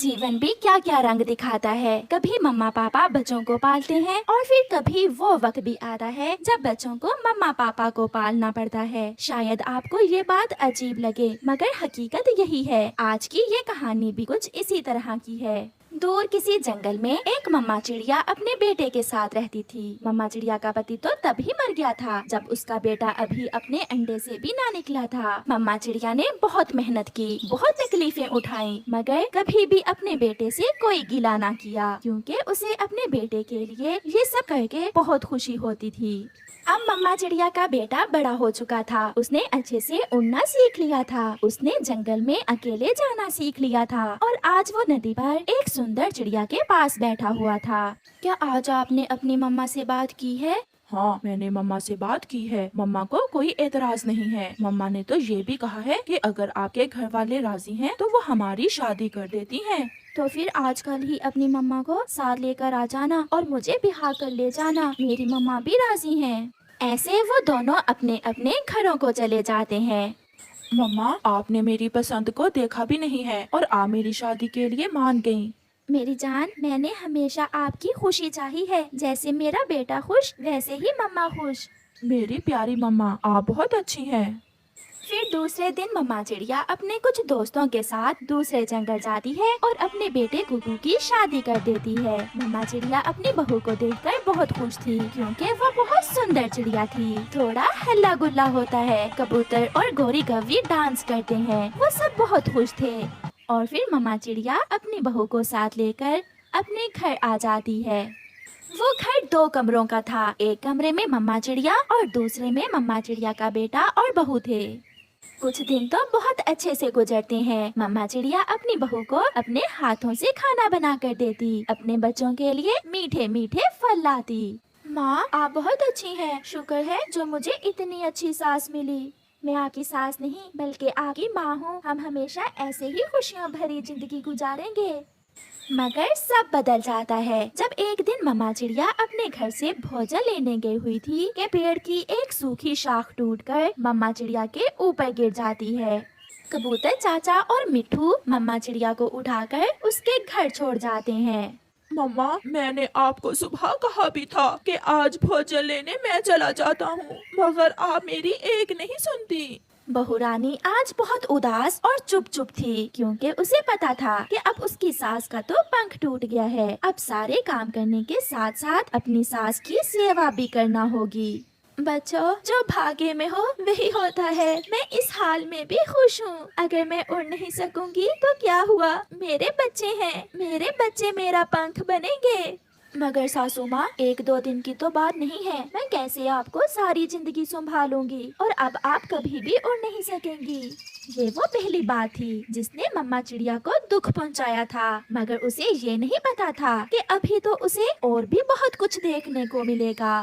जीवन भी क्या क्या रंग दिखाता है। कभी मम्मा पापा बच्चों को पालते हैं और फिर कभी वो वक्त भी आता है जब बच्चों को मम्मा पापा को पालना पड़ता है। शायद आपको ये बात अजीब लगे, मगर हकीकत यही है। आज की ये कहानी भी कुछ इसी तरह की है। दूर किसी जंगल में एक मम्मा चिड़िया अपने बेटे के साथ रहती थी। मम्मा चिड़िया का पति तो तभी मर गया था जब उसका बेटा अभी अपने अंडे से भी ना निकला था। मम्मा चिड़िया ने बहुत मेहनत की, बहुत तकलीफें उठाई, मगर कभी भी अपने बेटे से कोई गिला ना किया, क्योंकि उसे अपने बेटे के लिए ये सब करके बहुत खुशी होती थी। अब मम्मा चिड़िया का बेटा बड़ा हो चुका था। उसने अच्छे से उड़ना सीख लिया था। उसने जंगल में अकेले जाना सीख लिया था और आज वो नदी पर एक सुंदर चिड़िया के पास बैठा हुआ था। क्या आज आपने अपनी मम्मा से बात की है? हाँ, मैंने मम्मा से बात की है। मम्मा को कोई एतराज नहीं है। मम्मा ने तो ये भी कहा है कि अगर आपके घर वाले राजी हैं तो वो हमारी शादी कर देती हैं। तो फिर आजकल ही अपनी मम्मा को साथ लेकर आ जाना और मुझे बिहार कर ले जाना। मेरी मम्मा भी राजी हैं। ऐसे वो दोनों अपने अपने घरों को चले जाते हैं। मम्मा, आपने मेरी पसंद को देखा भी नहीं है और आप मेरी शादी के लिए मान गयी। मेरी जान, मैंने हमेशा आपकी खुशी चाही है। जैसे मेरा बेटा खुश, वैसे ही मम्मा खुश। मेरी प्यारी मम्मा, आप बहुत अच्छी हैं। फिर दूसरे दिन मम्मा चिड़िया अपने कुछ दोस्तों के साथ दूसरे जंगल जाती है और अपने बेटे कुकू की शादी कर देती है। मम्मा चिड़िया अपनी बहू को देखकर बहुत खुश थी, क्योंकि वो बहुत सुंदर चिड़िया थी। थोड़ा हल्ला गुल्ला होता है, कबूतर और गोरी गौरी डांस करते हैं। वो सब बहुत खुश थे। और फिर मम्मा चिड़िया अपनी बहू को साथ लेकर अपने घर आ जाती है। वो घर 2 कमरों का था। एक कमरे में मम्मा चिड़िया और दूसरे में मम्मा चिड़िया का बेटा और बहू थे। कुछ दिन तो बहुत अच्छे से गुजरते हैं। मम्मा चिड़िया अपनी बहू को अपने हाथों से खाना बना कर देती, अपने बच्चों के लिए मीठे मीठे फल लाती। माँ, आप बहुत अच्छी हैं। शुक्र है जो मुझे इतनी अच्छी सास मिली। मैं आपकी सास नहीं बल्कि आपकी माँ हूँ। हम हमेशा ऐसे ही खुशियाँ भरी जिंदगी गुजारेंगे। मगर सब बदल जाता है जब एक दिन मम्मा चिड़िया अपने घर से भोजन लेने गई हुई थी कि पेड़ की एक सूखी शाख टूटकर मम्मा चिड़िया के ऊपर गिर जाती है। कबूतर चाचा और मिट्ठू मम्मा चिड़िया को उठाकर उसके घर छोड़ जाते हैं। मम्मा, मैंने आपको सुबह कहा भी था कि आज भोजन लेने मैं चला जाता हूँ, मगर आप मेरी एक नहीं सुनती। बहू रानी आज बहुत उदास और चुप चुप थी, क्योंकि उसे पता था कि अब उसकी सास का तो पंख टूट गया है। अब सारे काम करने के साथ साथ अपनी सास की सेवा भी करना होगी। बच्चों, जो भाग्य में हो वही होता है। मैं इस हाल में भी खुश हूँ। अगर मैं उड़ नहीं सकूंगी तो क्या हुआ, मेरे बच्चे हैं, मेरे बच्चे मेरा पंख बनेंगे। मगर सासू माँ, 1-2 दिन की तो बात नहीं है। मैं कैसे आपको सारी जिंदगी संभालूंगी और अब आप कभी भी उड़ नहीं सकेंगी। ये वो पहली बात थी जिसने मम्मा चिड़िया को दुख पहुंचाया था, मगर उसे ये नहीं पता था कि अभी तो उसे और भी बहुत कुछ देखने को मिलेगा।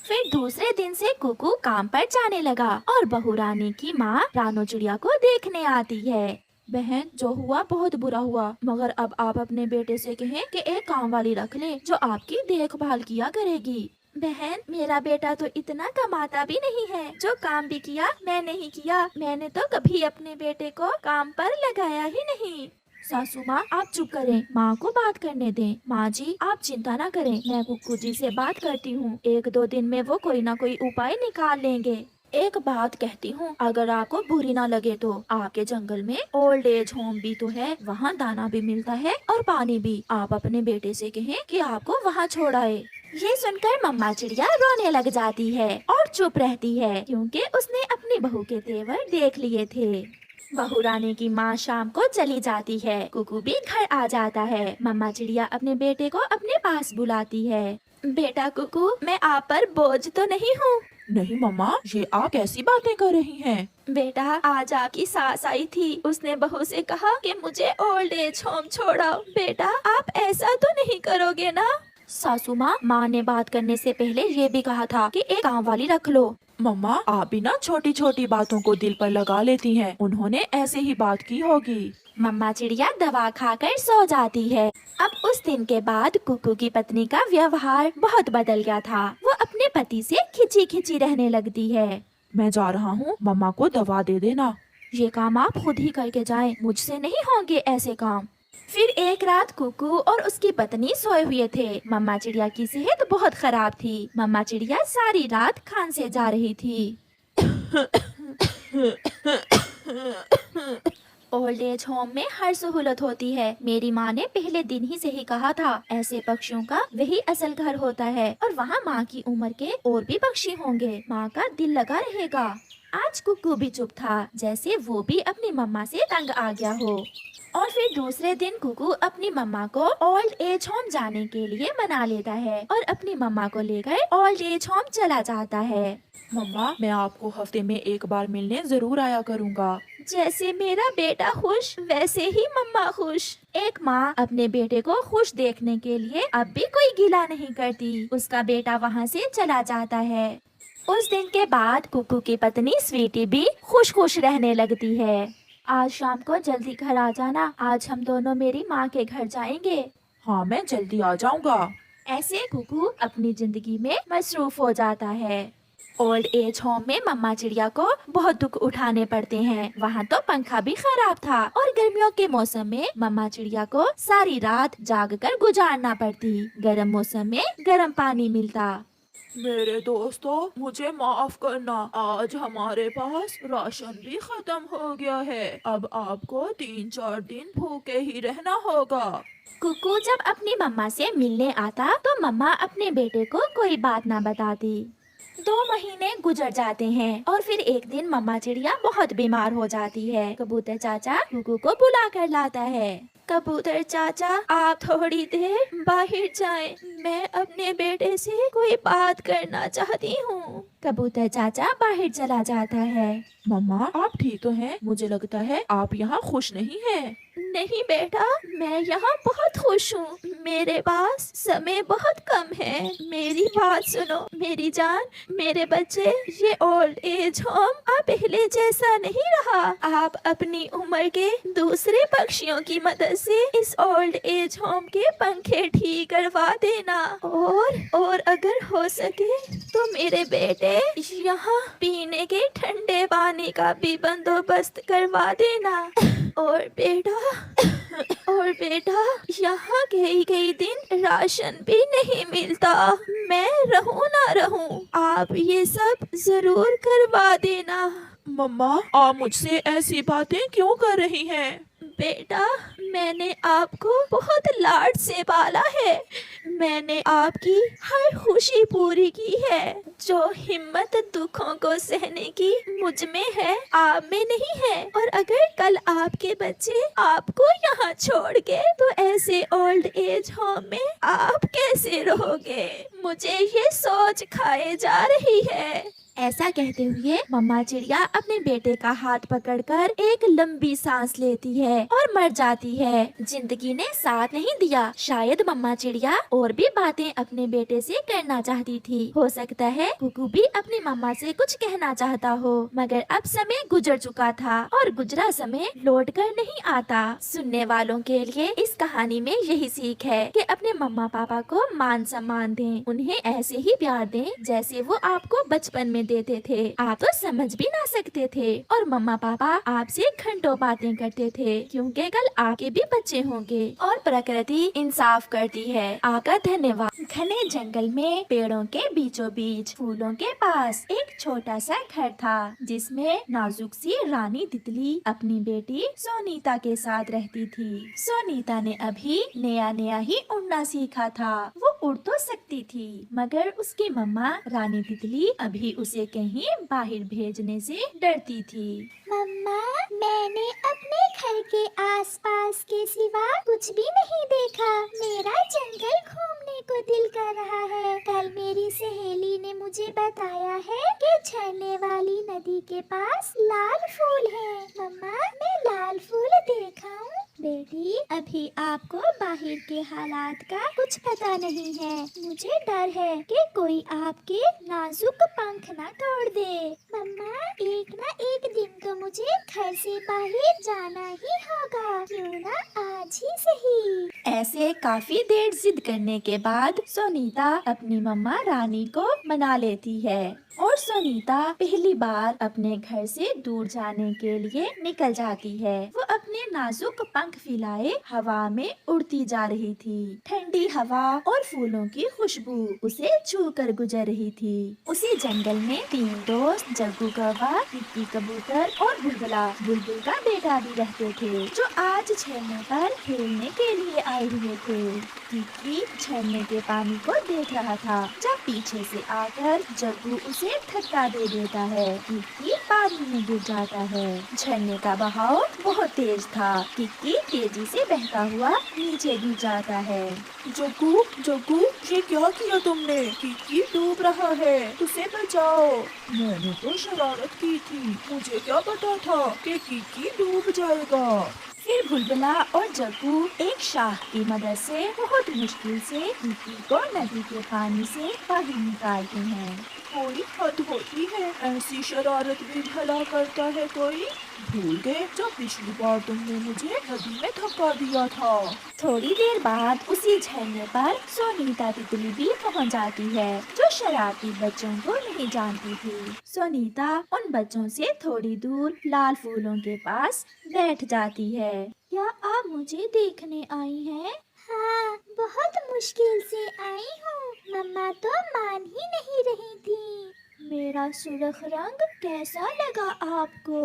फिर दूसरे दिन से कुकू काम पर जाने लगा और बहू रानी की माँ रानो चिड़िया को देखने आती है। बहन, जो हुआ बहुत बुरा हुआ, मगर अब आप अपने बेटे से कहें कि एक काम वाली रख ले जो आपकी देखभाल किया करेगी। बहन, मेरा बेटा तो इतना कमाता भी नहीं है, जो काम भी किया मैं नहीं किया। मैंने तो कभी अपने बेटे को काम पर लगाया ही नहीं। सासू माँ, आप चुप करें, माँ को बात करने दें। माँ जी, आप चिंता ना करें, मैं कुक्कू जी से बात करती हूँ। 1-2 दिन में वो कोई ना कोई उपाय निकाल लेंगे। एक बात कहती हूँ, अगर आपको बुरी ना लगे तो आपके जंगल में ओल्ड एज होम भी तो है, वहाँ दाना भी मिलता है और पानी भी। आप अपने बेटे से कहें कि आपको वहाँ छोड़ आए। ये सुनकर मम्मा चिड़िया रोने लग जाती है और चुप रहती है, क्योंकि उसने अपनी बहू के तेवर देख लिए थे। बहू रानी की माँ शाम को चली जाती है। कुकू भी घर आ जाता है। मम्मा चिड़िया अपने बेटे को अपने पास बुलाती है। बेटा कुकू, मैं आप पर बोझ तो नहीं हूँ? नहीं मम्मा, ये आप कैसी बातें कर रही हैं? बेटा, आज आपकी सास आई थी। उसने बहू से कहा कि मुझे ओल्ड एज होम छोड़ाओ। बेटा, आप ऐसा तो नहीं करोगे ना? सासू माँ ने बात करने से पहले ये भी कहा था कि एक काम वाली रख लो। मम्मा, आप भी ना छोटी छोटी बातों को दिल पर लगा लेती हैं। उन्होंने ऐसे ही बात की होगी। मम्मा चिड़िया दवा खाकर सो जाती है। अब उस दिन के बाद कुकू की पत्नी का व्यवहार बहुत बदल गया था। वो अपने पति से खिंची खिंची रहने लगती है। मैं जा रहा हूँ, मम्मा को दवा दे देना। ये काम आप खुद ही करके जाएं, मुझसे नहीं होंगे ऐसे काम। फिर एक रात कुकू और उसकी पत्नी सोए हुए थे। मम्मा चिड़िया की सेहत बहुत खराब थी। मम्मा चिड़िया सारी रात खांसे जा रही थी। ओल्ड एज होम में हर सहूलत होती है। मेरी माँ ने पहले दिन ही से ही कहा था, ऐसे पक्षियों का वही असल घर होता है और वहाँ माँ की उम्र के और भी पक्षी होंगे। माँ का दिल लगा रहेगा। आज कुकू भी चुप था, जैसे वो भी अपनी मम्मा से तंग आ गया हो। और फिर दूसरे दिन कुकू अपनी मम्मा को ओल्ड एज होम जाने के लिए मना लेता है और अपनी मम्मा को लेकर ओल्ड एज होम चला जाता है। मम्मा, मैं आपको हफ्ते में एक बार मिलने जरूर आया करूँगा। जैसे मेरा बेटा खुश, वैसे ही मम्मा खुश। एक माँ अपने बेटे को खुश देखने के लिए अब भी कोई गिला नहीं करती। उसका बेटा वहाँ से चला जाता है। उस दिन के बाद कुकू की पत्नी स्वीटी भी खुश खुश रहने लगती है। आज शाम को जल्दी घर आ जाना, आज हम दोनों मेरी माँ के घर जाएंगे। हाँ, मैं जल्दी आ जाऊँगा। ऐसे कुकू अपनी जिंदगी में मसरूफ हो जाता है। ओल्ड एज होम में मम्मा चिड़िया को बहुत दुख उठाने पड़ते हैं। वहाँ तो पंखा भी खराब था और गर्मियों के मौसम में मम्मा चिड़िया को सारी रात जाग कर गुजारना पड़ती। गर्म मौसम में गर्म पानी मिलता। मेरे दोस्तों, मुझे माफ करना, आज हमारे पास राशन भी खत्म हो गया है। अब आपको 3-4 दिन भूखे ही रहना होगा। कुकू जब अपनी मम्मा से मिलने आता तो मम्मा अपने बेटे को कोई बात ना बताती। 2 महीने गुजर जाते हैं और फिर एक दिन मम्मा चिड़िया बहुत बीमार हो जाती है। कबूतर चाचा कुकू को बुला कर लाता है। कबूतर चाचा, आप थोड़ी देर बाहर जाएं, मैं अपने बेटे से कोई बात करना चाहती हूँ। कबूतर चाचा बाहर चला जाता है। मम्मा, आप ठीक तो हैं? मुझे लगता है आप यहाँ खुश नहीं हैं। नहीं बेटा, मैं यहाँ बहुत खुश हूँ। मेरे पास समय बहुत कम है। मेरी बात सुनो मेरी जान, मेरे बच्चे, ये ओल्ड एज होम अब पहले जैसा नहीं रहा। आप अपनी उम्र के दूसरे पक्षियों की मदद से इस ओल्ड एज होम के पंखे ठीक करवा देना और अगर हो सके तो मेरे बेटे यहाँ पीने के ठंडे पानी का भी बंदोबस्त करवा देना। और बेटा यहाँ कई दिन राशन भी नहीं मिलता। मैं रहूं ना रहूं, आप ये सब जरूर करवा देना। मम्मा, आप मुझसे ऐसी बातें क्यों कर रही हैं? बेटा, मैंने आपको बहुत लाड से पाला है। मैंने आपकी हर खुशी पूरी की है। जो हिम्मत दुखों को सहने की मुझ में है, आप में नहीं है। और अगर कल आपके बच्चे आपको यहाँ छोड़ के तो ऐसे ओल्ड एज होम में आप कैसे रहोगे? मुझे ये सोच खाए जा रही है। ऐसा कहते हुए मम्मा चिड़िया अपने बेटे का हाथ पकड़कर एक लंबी सांस लेती है और मर जाती है। जिंदगी ने साथ नहीं दिया। शायद मम्मा चिड़िया और भी बातें अपने बेटे से करना चाहती थी। हो सकता है कुकू भी अपनी मम्मा से कुछ कहना चाहता हो, मगर अब समय गुजर चुका था और गुजरा समय लौट कर नहीं आता। सुनने वालों के लिए इस कहानी में यही सीख है कि अपने मम्मा पापा को मान सम्मान दें, उन्हें ऐसे ही प्यार दें जैसे वो आपको बचपन में देते थे। आप तो समझ भी ना सकते थे और मम्मा पापा आपसे घंटों बातें करते थे, क्योंकि कल आपके भी बच्चे होंगे। और प्रकृति इंसाफ करती है। आपका धन्यवाद। घने जंगल में पेड़ों के बीचों बीच फूलों के पास एक छोटा सा घर था, जिसमें नाजुक सी रानी तितली अपनी बेटी सोनीता के साथ रहती थी। सोनीता ने अभी नया नया ही उड़ना सीखा था। वो उड़ तो सकती थी, मगर उसकी मम्मा रानी तितली अभी उसे कहीं बाहर भेजने से डरती थी। मम्मा, मैंने अपने घर के आसपास के सिवा कुछ भी नहीं देखा। मेरा जंगल घूमने को दिल कर रहा है। कल मेरी सहेली ने मुझे बताया है कि झरने वाली नदी के पास लाल फूल है। मम्मा, मैं लाल फूल देखा हूँ। बेटी, अभी आपको बाहर के हालात का कुछ पता नहीं है। मुझे डर है कि कोई आपके नाजुक पंख ना तोड़ दे। मम्मा, एक ना एक दिन तो मुझे घर से बाहर जाना ही होगा, क्यों ना आज ही सही। ऐसे काफी देर जिद करने के बाद सोनीता अपनी मम्मा रानी को मना लेती है और सोनीता पहली बार अपने घर से दूर जाने के लिए निकल जाती है। वो अपने नाजुक पंख फैलाए हवा में उड़ती जा रही थी। ठंडी हवा और फूलों की खुशबू उसे छू कर गुजर रही थी। उसी जंगल में 3 दोस्त जग्गू कौवा, टिक्की कबूतर और बुलबुला बुलबुल का बेटा भी रहते थे, जो आज झरने पर खेलने के लिए आए हुए थे। टिक्की झरने के पानी को देख रहा था जब पीछे से आकर जग्गू उसे धक्का दे देता है। टिक्की पानी में गिर जाता है। झरने का बहाव बहुत तेज था। टिक्की तेजी से बहता हुआ नीचे गिर जाता है। जग्गू जग्गू, ये क्या किया तुमने? टिक्की डूब रहा है, उसे बचाओ। मैंने तो शरारत की थी, मुझे क्या पता था कि टिक्की डूब जाएगा। फिर बुलबुला और जग्गू एक शाख की मदद से बहुत मुश्किल से टिक्की को नदी के पानी से बाहर निकालते हैं। कोई हद होती है, ऐसी शरारत भी भला करता है कोई। भूल गए जब पिछली बार तुमने मुझे नदी में धक्का दिया था। थोड़ी देर बाद उसी झरने पर सोनीता तितली भी पहुंच जाती है, जो शरारती बच्चों को नहीं जानती थी। सोनीता उन बच्चों से थोड़ी दूर लाल फूलों के पास बैठ जाती है। क्या आप मुझे देखने आई हैं? हाँ, बहुत मुश्किल से आई हूँ। मम्मा तो मान ही नहीं रही थी। मेरा सुर्ख रंग कैसा लगा आपको?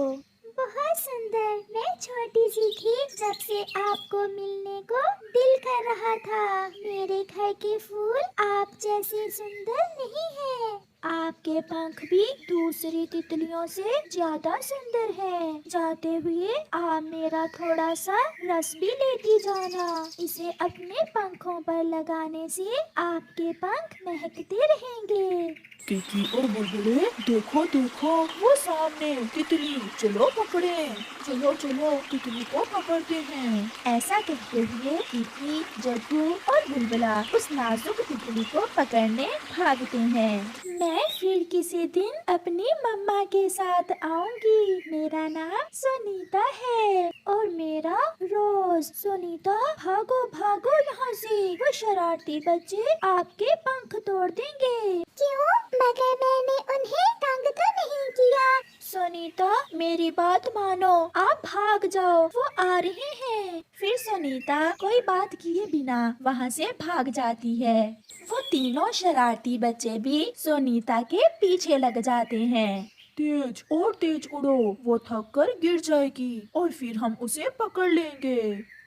बहुत सुंदर। मैं छोटी सी थी जब से आपको मिलने को दिल कर रहा था। मेरे घर के फूल आप जैसे सुंदर नहीं हैं। आपके पंख भी दूसरी तितलियों से ज्यादा सुंदर हैं। जाते हुए आप मेरा थोड़ा सा रस भी लेती जाना। इसे अपने पंखों पर लगाने से आपके पंख महकते रहेंगे। टिक्की और बुलबुले, देखो देखो वो सामने तितली, चलो पकड़े। चलो चलो तितली को पकड़ते हैं। ऐसा कहते हुए टिक्की, जग्गू और बुलबुला उस नाजुक तितली को पकड़ने भागते हैं। मैं फिर किसी दिन अपनी मम्मा के साथ आऊंगी। मेरा नाम सोनीता है और मेरा रोज। सोनीता भागो भागो यहाँ से, वो शरारती बच्चे आपके पंख तोड़ देंगे। क्यों? मगर मैंने उन्हें तंग तो नहीं किया। सोनीता मेरी बात मानो, आप भाग जाओ, वो आ रहे हैं। फिर सोनीता कोई बात किए बिना वहाँ से भाग जाती है। वो तीनों शरारती बच्चे भी सोनीता के पीछे लग जाते हैं। तेज और तेज उड़ो, वो थक कर गिर जाएगी और फिर हम उसे पकड़ लेंगे।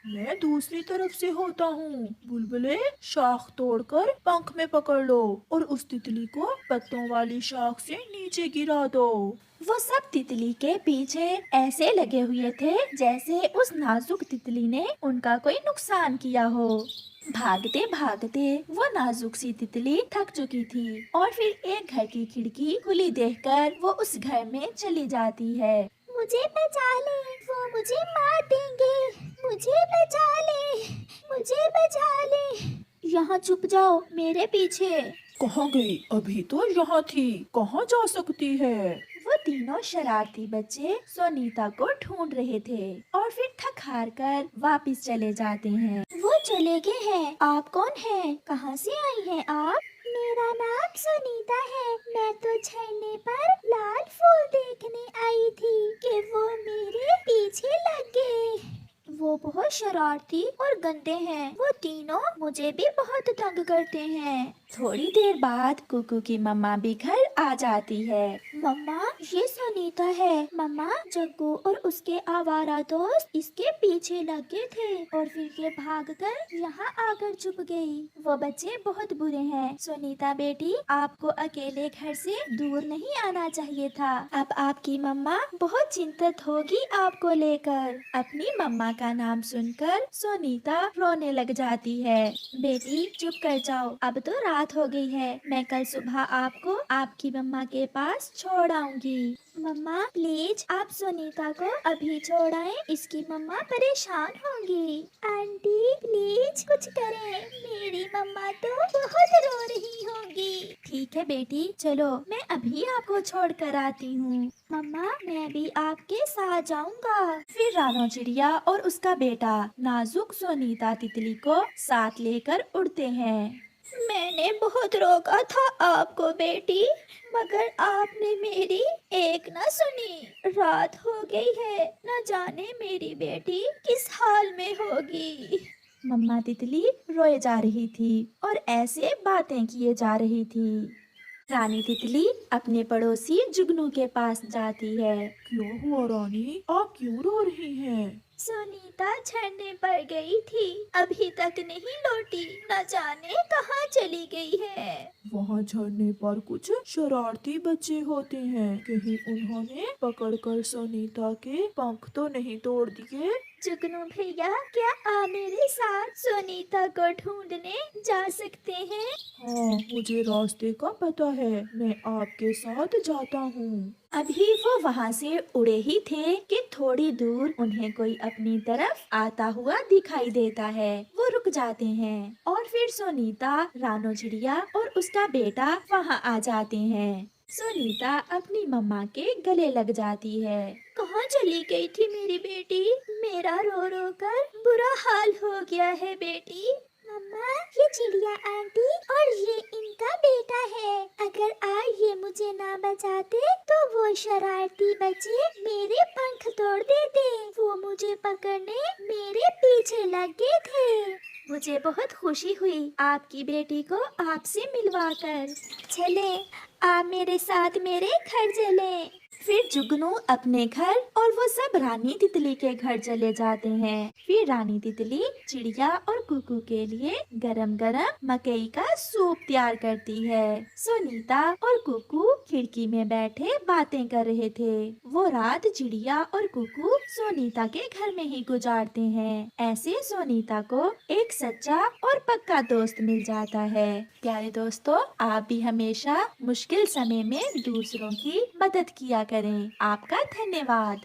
मैं दूसरी तरफ से होता हूँ। बुलबुले, शाख तोड़कर पंख में पकड़ लो और उस तितली को पत्तों वाली शाख से नीचे गिरा दो। वो सब तितली के पीछे ऐसे लगे हुए थे जैसे उस नाजुक तितली ने उनका कोई नुकसान किया हो। भागते भागते वो नाजुक सी तितली थक चुकी थी और फिर एक घर की खिड़की खुली देखकर वो उस घर में चली जाती है। मुझे बचा ले, वो मुझे मार देंगे। मुझे बचा ले, मुझे बचा ले। यहाँ चुप जाओ, मेरे पीछे। कहाँ गई? अभी तो यहाँ थी, कहाँ जा सकती है? वो तीनों शरारती बच्चे सोनीता को ढूंढ रहे थे और फिर थक हार कर वापिस चले जाते हैं। वो चले गए हैं। आप कौन हैं? कहाँ से आई हैं आप? मेरा नाम सुनीता है। मैं तो झरने पर लाल फूल देखने आई थी कि वो मेरे पीछे लग गए। वो बहुत शरारती और गंदे हैं। वो तीनों मुझे भी बहुत तंग करते हैं। थोड़ी देर बाद कुकू की मम्मा भी घर आ जाती है। मम्मा, ये सुनीता है। मम्मा, जग्गू और उसके आवारा दोस्त इसके पीछे लग गए थे और फिर ये भागकर यहाँ आकर छुप गई। वो बच्चे बहुत बुरे हैं। सुनीता बेटी, आपको अकेले घर से दूर नहीं आना चाहिए था। अब आपकी मम्मा बहुत चिंतित होगी आपको लेकर। अपनी मम्मा का नाम सुनकर सोनीता रोने लग जाती है। बेटी चुप कर जाओ, अब तो रात हो गई है। मैं कल सुबह आपको आपकी मम्मा के पास छोड़ आऊंगी। मम्मा प्लीज आप सुनीता को अभी छोड़ाएं, इसकी मम्मा परेशान होंगी। आंटी प्लीज कुछ करें, मेरी मम्मा तो बहुत रो रही होगी। ठीक है बेटी, चलो मैं अभी आपको छोड़ कर आती हूँ। मम्मा, मैं भी आपके साथ जाऊंगा। फिर रानो चिड़िया और उसका बेटा नाजुक सोनीता तितली को साथ लेकर उड़ते हैं। मैंने बहुत रोका था आपको बेटी, मगर आपने मेरी एक न सुनी। रात हो गई है, न जाने मेरी बेटी किस हाल में होगी। मम्मा तितली रोए जा रही थी और ऐसे बातें किए जा रही थी। रानी तितली अपने पड़ोसी जुगनू के पास जाती है। क्यों हुआ रानी, आप क्यों रो रही हैं? सुनीता झरने पर गई थी, अभी तक नहीं लौटी, न जाने कहाँ चली गई है। वहाँ झरने पर कुछ शरारती बच्चे होते हैं, कहीं उन्होंने पकड़कर सुनीता के पंख तो नहीं तोड़ दिए? जुगनू भैया, क्या आप मेरे साथ सुनीता को ढूंढने जा सकते हैं? हाँ, मुझे रास्ते का पता है, मैं आपके साथ जाता हूँ। अभी वो वहाँ से उड़े ही थे कि थोड़ी दूर उन्हें कोई अपनी तरफ आता हुआ दिखाई देता है। वो रुक जाते हैं और फिर सोनीता, रानो चिड़िया और उसका बेटा वहाँ आ जाते हैं। सोनीता अपनी मम्मा के गले लग जाती है। कहाँ चली गई थी मेरी बेटी? मेरा रो रो कर बुरा हाल हो गया है बेटी। मम्मा, ये चिड़िया आंटी और ये इनका बेटा है। अगर आज ये मुझे ना बचाते तो वो शरारती बच्चे मेरे पंख तोड़ देते। वो मुझे पकड़ने मेरे पीछे लग गए थे। मुझे बहुत खुशी हुई आपकी बेटी को आपसे मिलवाकर। चले, आप मेरे साथ मेरे घर चलें। फिर जुगनू अपने घर और वो सब रानी तितली के घर चले जाते हैं। फिर रानी तितली चिड़िया और कुकू के लिए गरम गरम मकई का सूप तैयार करती है। सुनीता और कुकू खिड़की में बैठे बातें कर रहे थे। वो रात चिड़िया और कुकू सोनीता के घर में ही गुजारते हैं। ऐसे सोनीता को एक सच्चा और पक्का दोस्त मिल जाता है। प्यारे दोस्तों, आप भी हमेशा मुश्किल समय में दूसरों की मदद किया करें। आपका धन्यवाद।